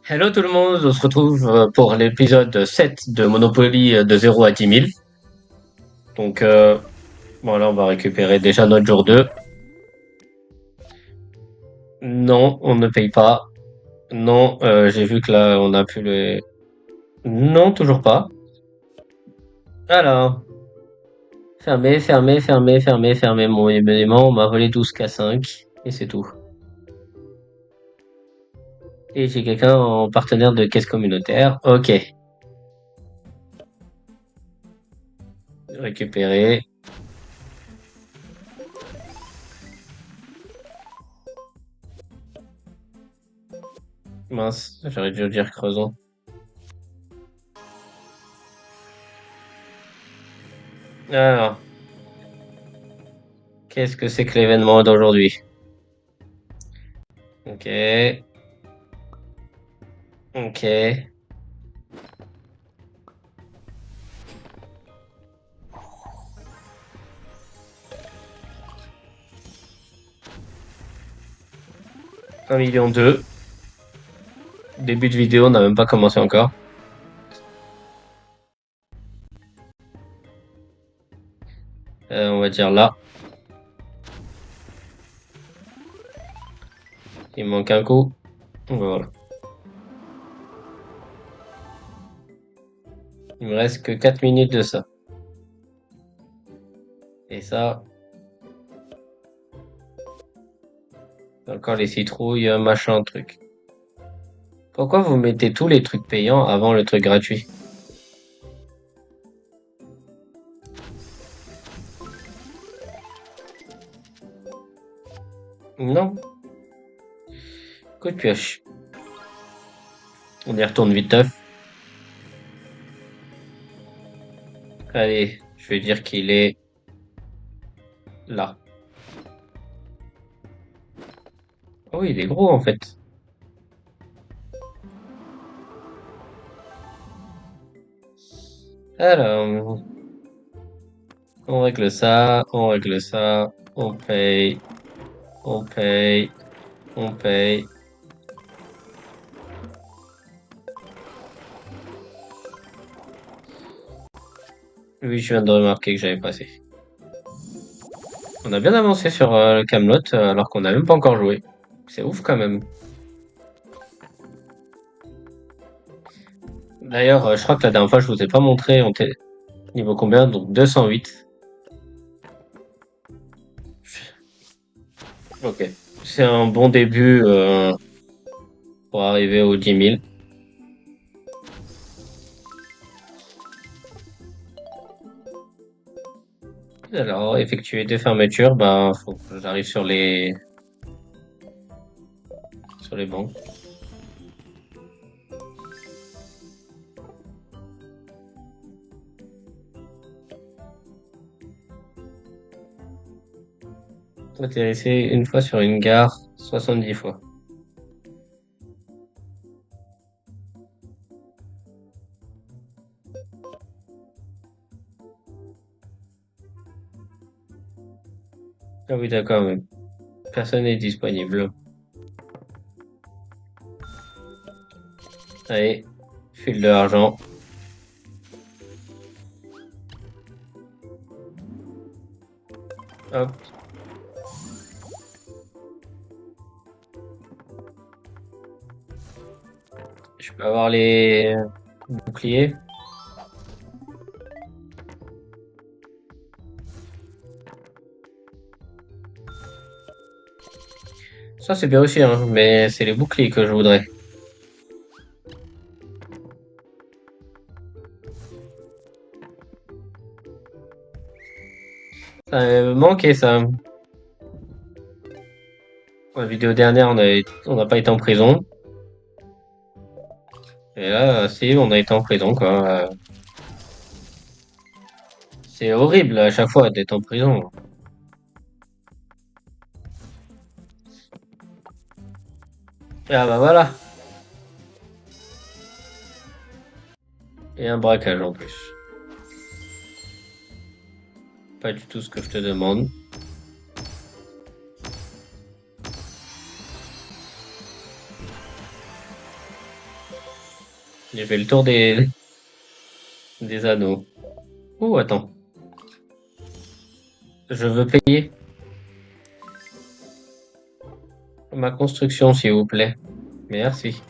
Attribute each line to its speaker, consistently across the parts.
Speaker 1: Hello tout le monde, on se retrouve pour l'épisode 7 de Monopoly de 0 à 10 000. Donc voilà, on va récupérer déjà notre jour 2. Non, on ne paye pas. Non, j'ai vu que là on a pu le... Non, toujours pas. Alors, fermez mon élément, on m'a volé 12K5 et c'est tout. Et j'ai quelqu'un en partenaire de caisse communautaire. Ok, récupérer. Mince, j'aurais dû dire creusons. Alors, qu'est-ce que c'est que l'événement d'aujourd'hui? Ok, ok. 1,2 million. Début de vidéo, on n'a même pas commencé encore. On va dire là. Il manque un coup. Voilà. Il me reste que 4 minutes de ça. Et ça, encore les citrouilles, machin, truc. Pourquoi vous mettez tous les trucs payants avant le truc gratuit? Non, coup de pioche. On y retourne vite teuf. Allez, je vais dire qu'il est là. Oh oui, il est gros en fait. Alors, on règle ça, on règle ça, on paye, on paye, on paye. Oui, je viens de remarquer que j'avais passé. On a bien avancé sur le Camelot alors qu'on n'a même pas encore joué. C'est ouf quand même. D'ailleurs, je crois que la dernière fois je vous ai pas montré on était niveau combien, donc 208. Ok. C'est un bon début pour arriver aux 10 000. Alors, effectuer des fermetures, bah faut que j'arrive sur les banques. Atterrissez une fois sur une gare, 70 fois. Ah oui, d'accord, mais personne n'est disponible. Allez, file de l'argent. Hop. Je peux avoir les boucliers. Ça c'est bien aussi, hein, mais c'est les boucliers que je voudrais. Ça me manquait ça. La vidéo dernière, on n'a pas été en prison. Et là, si, on a été en prison, quoi. C'est horrible à chaque fois d'être en prison. Ah bah voilà. Et un braquage en plus. Pas du tout ce que je te demande. J'ai fait le tour des anneaux. Oh, attends. Je veux payer ma construction, s'il vous plaît. Merci.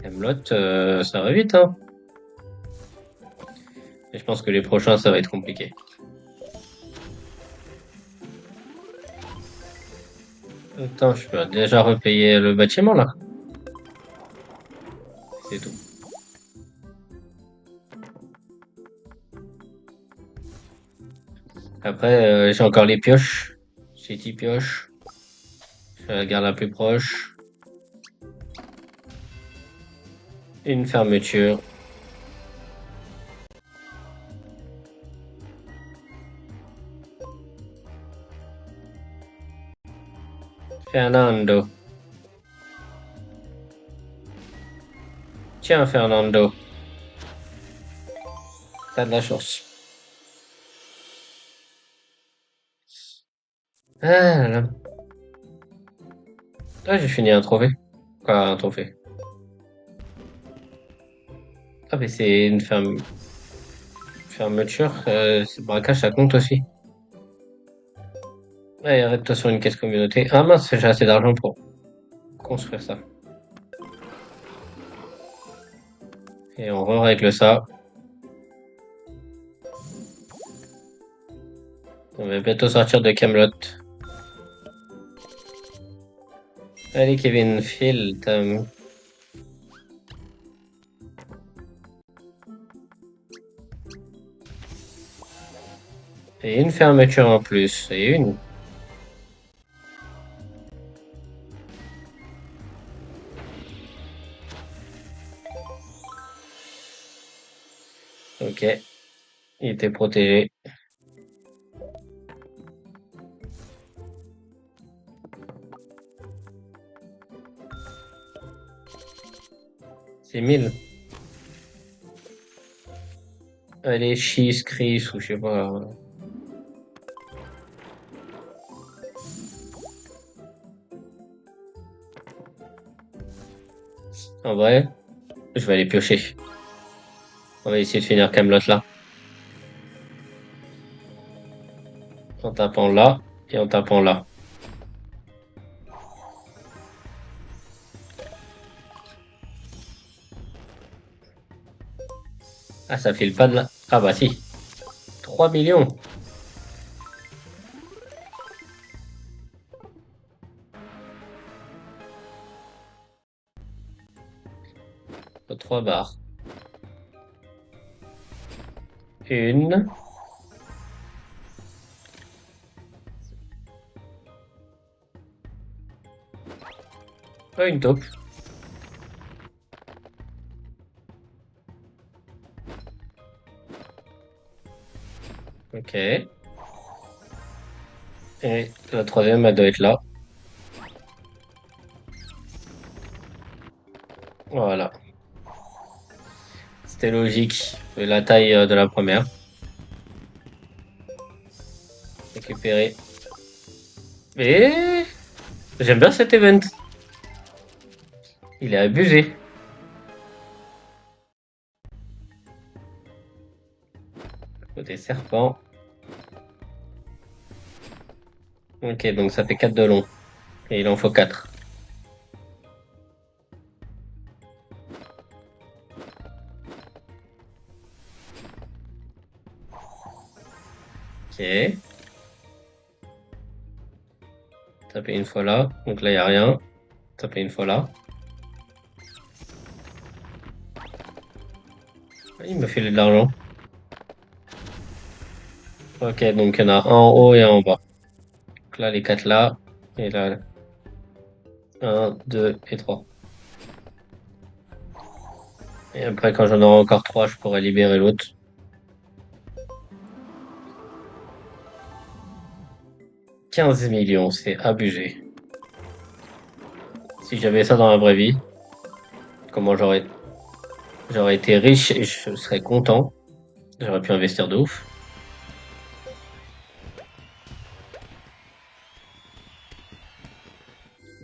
Speaker 1: Camelot, ça va vite, hein. Et je pense que les prochains, ça va être compliqué. Attends, je peux déjà repayer le bâtiment, là. C'est tout. Après, j'ai encore les pioches. J'ai 10 pioches. Je fais la gare la plus proche. Une fermeture. Fernando. Tiens, Fernando. T'as de la chance. Ah là. Ah, j'ai fini un trophée. Quoi, un trophée? Ah, mais c'est une fermeture. C'est braquage, ça compte aussi. Allez, arrête-toi sur une caisse communauté. Ah mince, j'ai assez d'argent pour construire ça. Et on règle ça. On va bientôt sortir de Camelot. Allez, Kevin, file. Et une fermeture en plus. Et une. Ok. Il était protégé. C'est 1000. Allez, Chis, Chris, ou je sais pas. En vrai, je vais aller piocher. On va essayer de finir Camelot là. En tapant là et en tapant là. Ah, ça file pas de là. Ah bah si. 3 millions. 3 barres. Une. Oh, une taupe. Ok. Et la troisième, elle doit être là. Voilà. C'était logique. La taille de la première. Récupérer. Et j'aime bien cet event. Il est abusé. Côté serpent. Ok, donc ça fait 4 de long. Et il en faut 4. Ok. Taper une fois là. Donc là, il n'y a rien. Taper une fois là. Ah, il me fait de l'argent. Ok, donc il y en a un en haut et un en bas. Donc là, les 4 là. Et là, un, 2 et 3. Et après, quand j'en aurai encore 3, je pourrai libérer l'autre. 15 millions, c'est abusé. Si j'avais ça dans la vraie vie, comment j'aurais été riche et je serais content. J'aurais pu investir de ouf.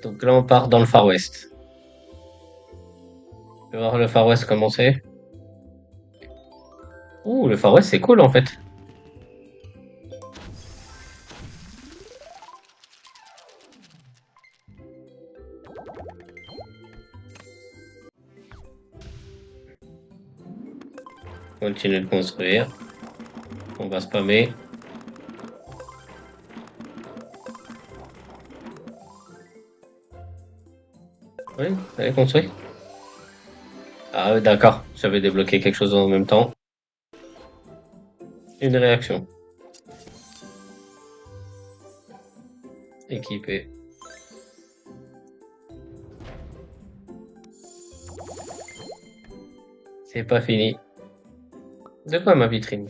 Speaker 1: Donc là, on part dans le Far West. On va voir le Far West comment c'est. Ouh, le Far West, c'est cool en fait. Continue de construire. On va spammer. Oui, allez, construire. Ah, oui, d'accord. J'avais débloqué quelque chose en même temps. Une réaction. Équipée. C'est pas fini. De quoi ma vitrine?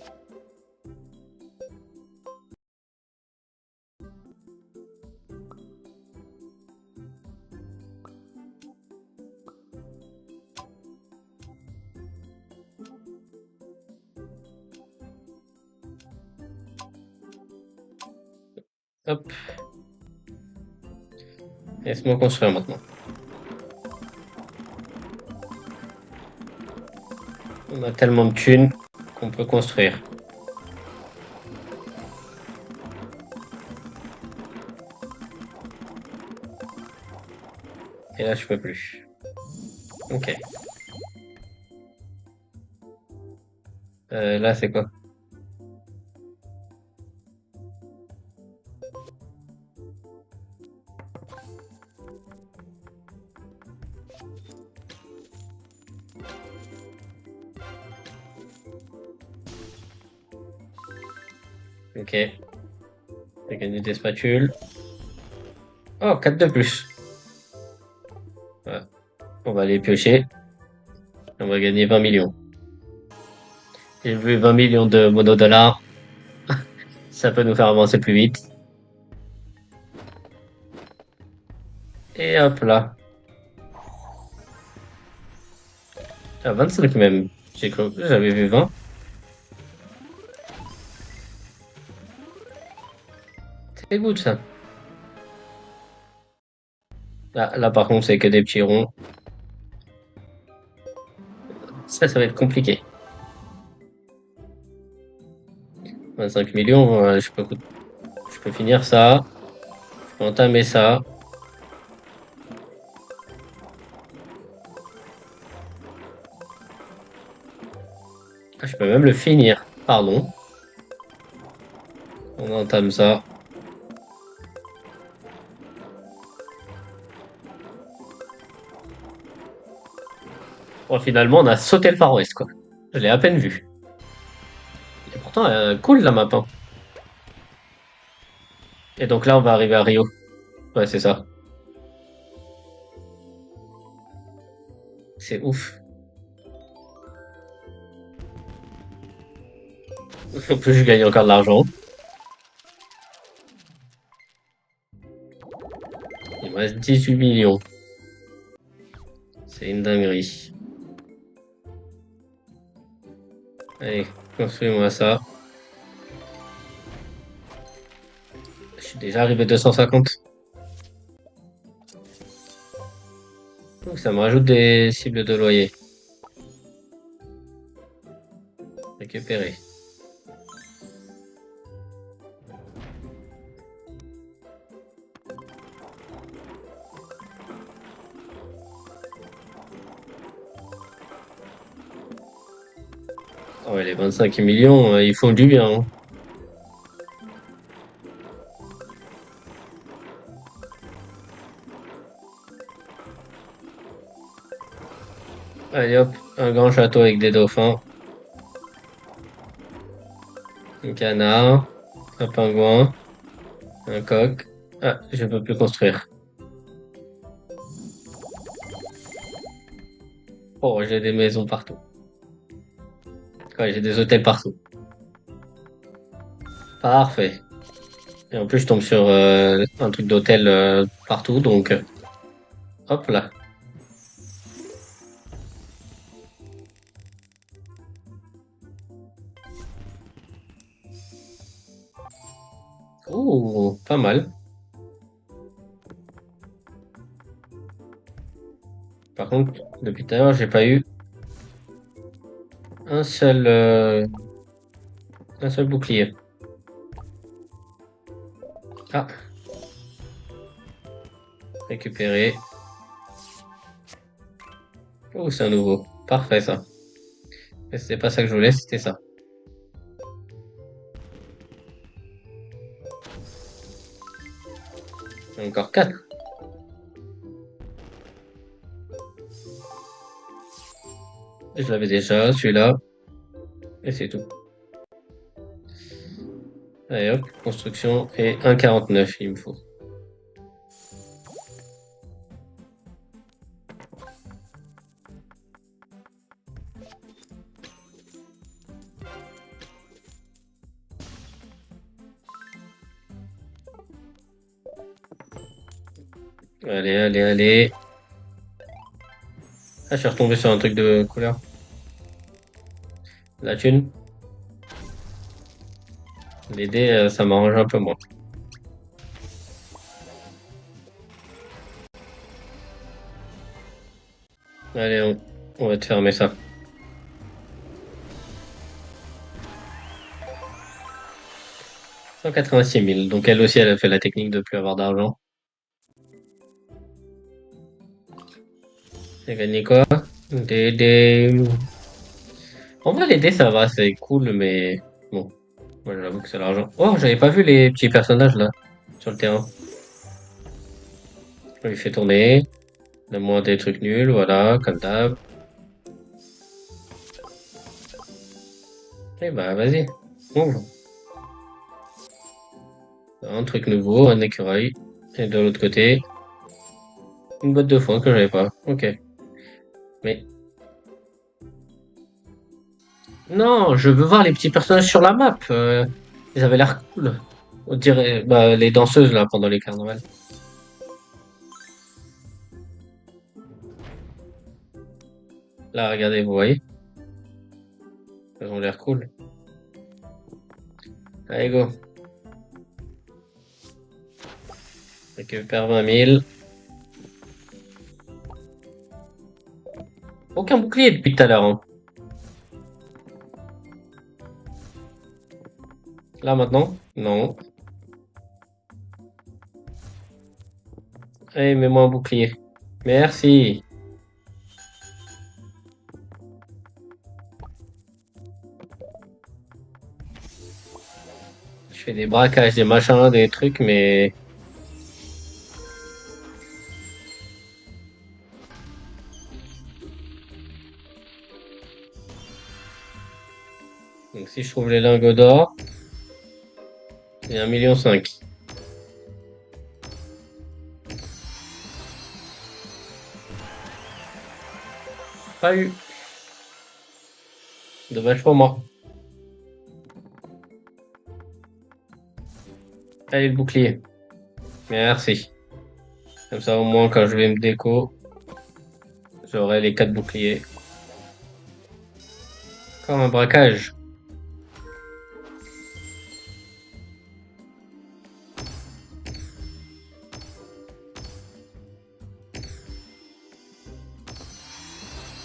Speaker 1: Hop. Laisse-moi construire maintenant. On a tellement de thunes qu'on peut construire. Et là, je peux plus. Ok. Là, c'est quoi? Ok. J'ai gagné des spatules. Oh, 4 de plus. Voilà. On va aller piocher. On va gagner 20 millions. J'ai vu 20 millions de monodollars. Ça peut nous faire avancer plus vite. Et hop là. Ah, 25 même. J'avais vu 20. C'est good ça. Là, par contre, c'est que des petits ronds. Ça va être compliqué. 25 millions, je peux finir ça. Je peux entamer ça. Ah, je peux même le finir. Pardon. On entame ça. Bon, finalement, on a sauté le Far West, quoi. Je l'ai à peine vu. Et pourtant, cool la map, hein. Et donc là, on va arriver à Rio. Ouais, c'est ça. C'est ouf. En plus, je gagne encore de l'argent. Il me reste 18 millions. C'est une dinguerie. Allez, construis-moi ça. Je suis déjà arrivé à 250. Donc ça me rajoute des cibles de loyer. Récupérer. Ah ouais, les 25 millions, ils font du bien, hein. Allez hop, un grand château avec des dauphins, un canard, un pingouin, un coq. Ah, je peux plus construire. Oh, j'ai des maisons partout. Ouais, j'ai des hôtels partout. Parfait. Et en plus, je tombe sur un truc d'hôtel partout, donc hop là. Ouh, pas mal. Par contre, depuis tout à l'heure, j'ai pas eu un seul, un seul bouclier. Ah, récupérer. Oh, c'est un nouveau. Parfait, ça. Mais c'était pas ça que je voulais, c'était ça. Encore 4. Je l'avais déjà, celui-là. Et c'est tout. Allez hop, construction et 1,49 il me faut. Allez, allez, allez. Ah, je suis retombé sur un truc de couleur. La thune. Les dés, ça m'arrange un peu moins. Allez, on va te fermer ça. 186 000. Donc elle aussi, elle a fait la technique de plus avoir d'argent. Elle a gagné quoi? Des dés. En vrai, les dés, ça va, c'est cool, mais bon. Moi, j'avoue que c'est l'argent. Oh, j'avais pas vu les petits personnages là, sur le terrain. On lui fait tourner. Le moins des trucs nuls, voilà, comme d'hab. Et bah, vas-y. Ouvre. Un truc nouveau, un écureuil. Et de l'autre côté, une boîte de foin que j'avais pas. Ok. Mais non, je veux voir les petits personnages sur la map. Ils avaient l'air cool. On dirait bah, les danseuses là pendant les carnavals. Là, regardez, vous voyez. Elles ont l'air cool. Allez, go. Récupère 20 000. Aucun bouclier depuis tout à l'heure, hein. Là maintenant? Non. Allez, mets-moi un bouclier. Merci. Je fais des braquages, des machins, des trucs, mais donc si je trouve les lingots d'or, il y a 1,5 million. Pas eu. Dommage pour moi. Allez, le bouclier. Merci. Comme ça, au moins, quand je vais me déco, j'aurai les 4 boucliers. Encore un braquage.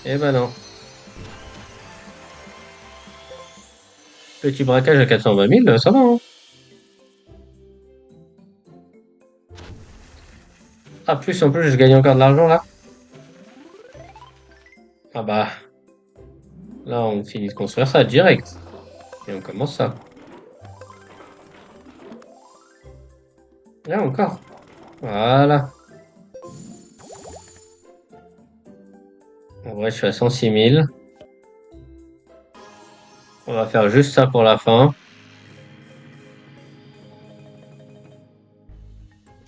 Speaker 1: Eh ben non. Petit braquage à 420 000, ça va, hein. Ah, plus, en plus, je gagne encore de l'argent, là. Ah bah, là, on finit de construire ça direct. Et on commence ça. Là, encore. Voilà. En vrai, je suis à 106 000. On va faire juste ça pour la fin.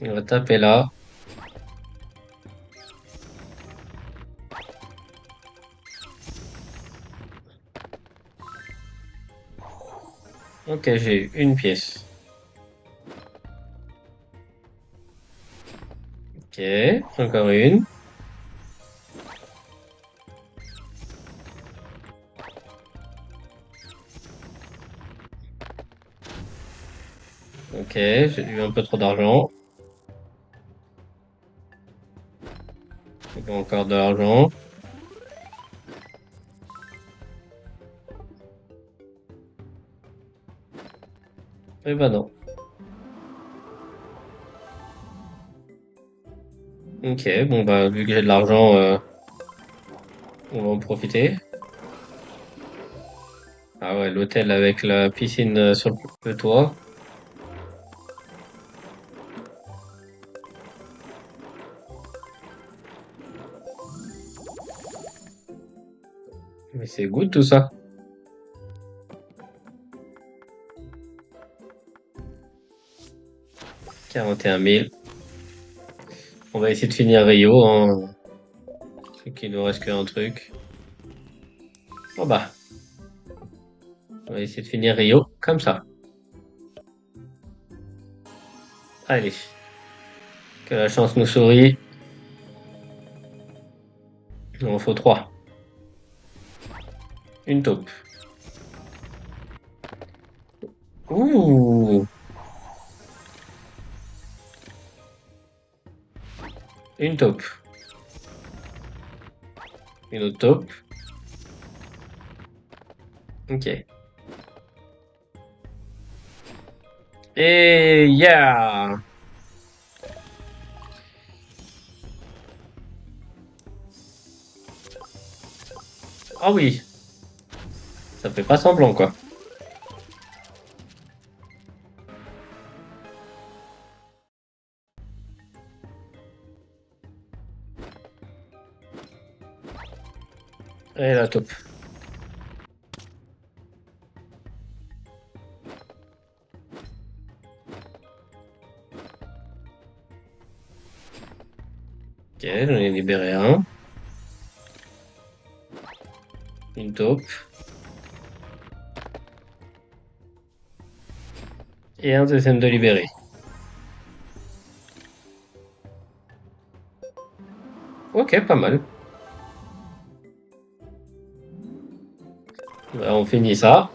Speaker 1: On va taper là. Ok, j'ai eu une pièce. Ok, encore une. Ok, j'ai eu un peu trop d'argent. Il faut encore de l'argent. Eh ben non. Ok, bon bah vu que j'ai de l'argent, on va en profiter. Ah ouais, l'hôtel avec la piscine sur le toit. Mais c'est good tout ça. 41 000. On va essayer de finir Rio, hein. Vu qu'il nous reste qu'un truc. Oh bah, on va essayer de finir Rio comme ça. Allez, que la chance nous sourit. Il en faut 3. Une taupe. Ouh, une taupe. Une autre taupe. Ok. Et yeah! Ah oui, ça fait pas semblant quoi. Et la taupe. Ok, j'en ai libéré un. Une taupe. Et un deuxième de libéré. Ok, pas mal. Bah, on finit ça.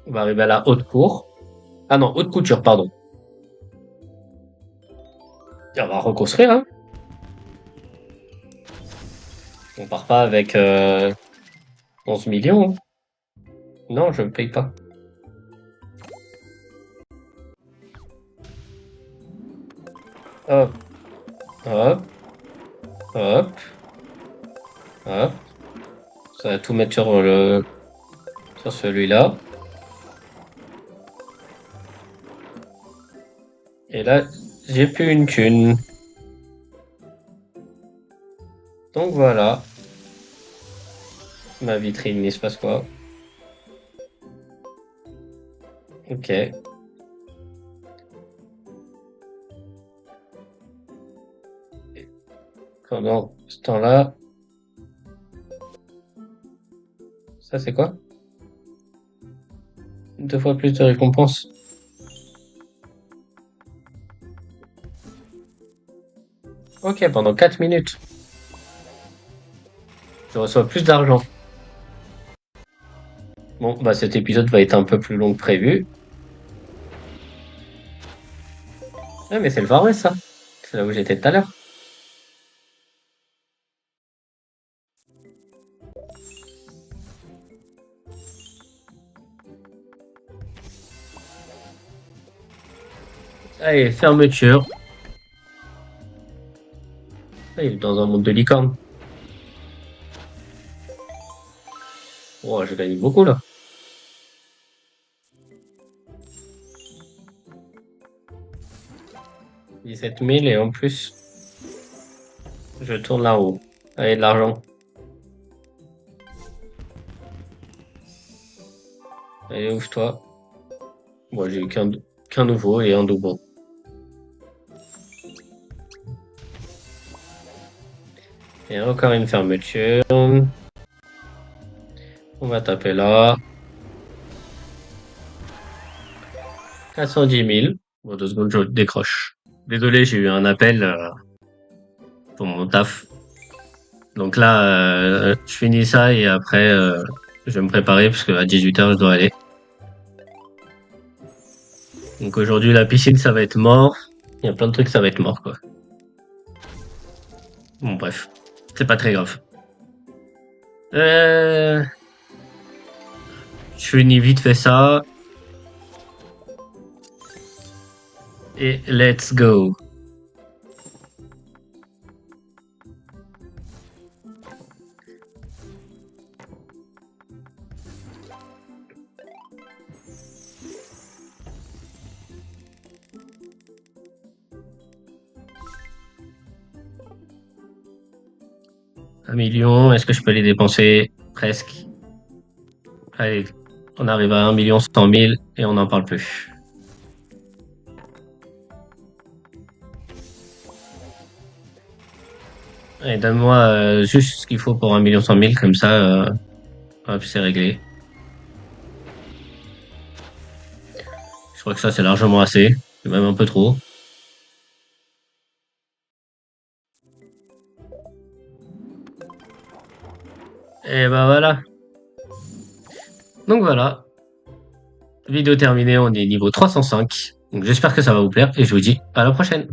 Speaker 1: On va arriver à la haute cour. Ah non, haute couture, pardon. Et on va reconstruire, hein. On part pas avec 11 millions, hein. Non, je ne paye pas. Hop, hop, hop, hop. Ça va tout mettre sur celui-là. Et là, j'ai plus une thune. Donc voilà. Ma vitrine, il se passe quoi? Ok. Pendant ce temps-là, ça c'est quoi? 2 fois plus de récompenses. Ok, pendant 4 minutes, je reçois plus d'argent. Bon, bah cet épisode va être un peu plus long que prévu. Ah, mais c'est le Far West, ça. C'est là où j'étais tout à l'heure. Allez, fermeture. Ah, il est dans un monde de licorne. Oh, je gagne beaucoup là. 17 000 et en plus, je tourne là-haut. Allez, de l'argent. Allez, ouvre-toi. Moi, j'ai eu qu'un nouveau et un double. Et encore une fermeture. On va taper là. 410 000. Bon, 2 secondes, je décroche. Désolé, j'ai eu un appel pour mon taf. Donc là, je finis ça et après, Je vais me préparer parce qu'à 18h, je dois aller. Donc aujourd'hui, la piscine, ça va être mort. Il y a plein de trucs, ça va être mort, quoi. Bon, bref. C'est pas très grave. Euh... Je finis vite fait ça. Et let's go. Un million, est-ce que je peux les dépenser? Presque. Allez, on arrive à 1 100 000 et on n'en parle plus. Allez, donne-moi juste ce qu'il faut pour 1 100 000, comme ça, hop, c'est réglé. Je crois que ça, c'est largement assez. C'est même un peu trop. Et ben voilà. Donc voilà. Vidéo terminée, on est niveau 305. Donc j'espère que ça va vous plaire et je vous dis à la prochaine.